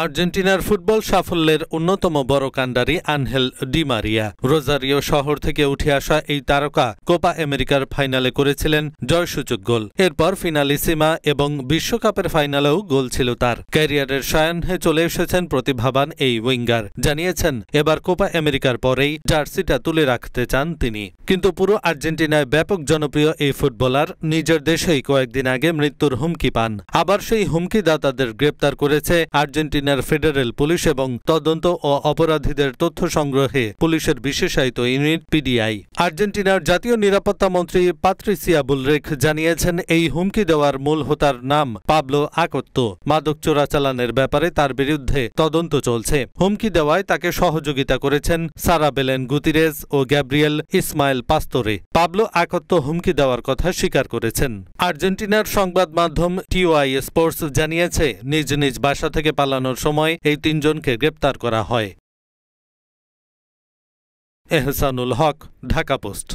আর্জেন্টিনার ফুটবল সাফল্যের অন্যতম বড় কাণ্ডারি আনহেল ডি মারিয়া। রোজারিও শহর থেকে উঠে আসা এই তারকা কোপা আমেরিকার ফাইনালে করেছিলেন জয়সূচক গোল। এরপর ফিনালিসিমা এবং বিশ্বকাপের ফাইনালেও গোল ছিল তার। ক্যারিয়ারের সায়াহ্নে চলে এসেছেন প্রতিভাবান এই উইঙ্গার। জানিয়েছেন এবার কোপা আমেরিকার পরেই জার্সিটা তুলে রাখতে চান তিনি। কিন্তু পুরো আর্জেন্টিনায় ব্যাপক জনপ্রিয় এই ফুটবলার নিজের দেশেই কয়েকদিন আগে মৃত্যুর হুমকি পান। আবার সেই হুমকিদাতাদের গ্রেপ্তার করেছে আর্জেন্টিনার ফেডারেল পুলিশ এবং তদন্ত ও অপরাধীদের তথ্য সংগ্রহে পুলিশের বিশেষায়িত ইউনিট পিডিআই। আর্জেন্টিনার জাতীয় নিরাপত্তা মন্ত্রী পাত্রিসিয়া বুলরেখ জানিয়েছেন এই হুমকি দেওয়ার মূল হোতার নাম পাবলো আকত্তো। মাদক চোরাচালানের ব্যাপারে তার বিরুদ্ধে তদন্ত চলছে। হুমকি দেওয়ায় তাকে সহযোগিতা করেছেন সারা বেলেন গুতিরেজ ও গ্যাব্রিয়েল ইসমাইল পাস্তোরে। পাবলো আকত্তো হুমকি দেওয়ার কথা স্বীকার করেছেন। আর্জেন্টিনার সংবাদ মাধ্যম টিওআই স্পোর্টস জানিয়েছে নিজ নিজ বাসা থেকে পালানোর সময় এই তিনজনকে গ্রেপ্তার করা হয়। এহসানুল হক, ঢাকা পোস্ট।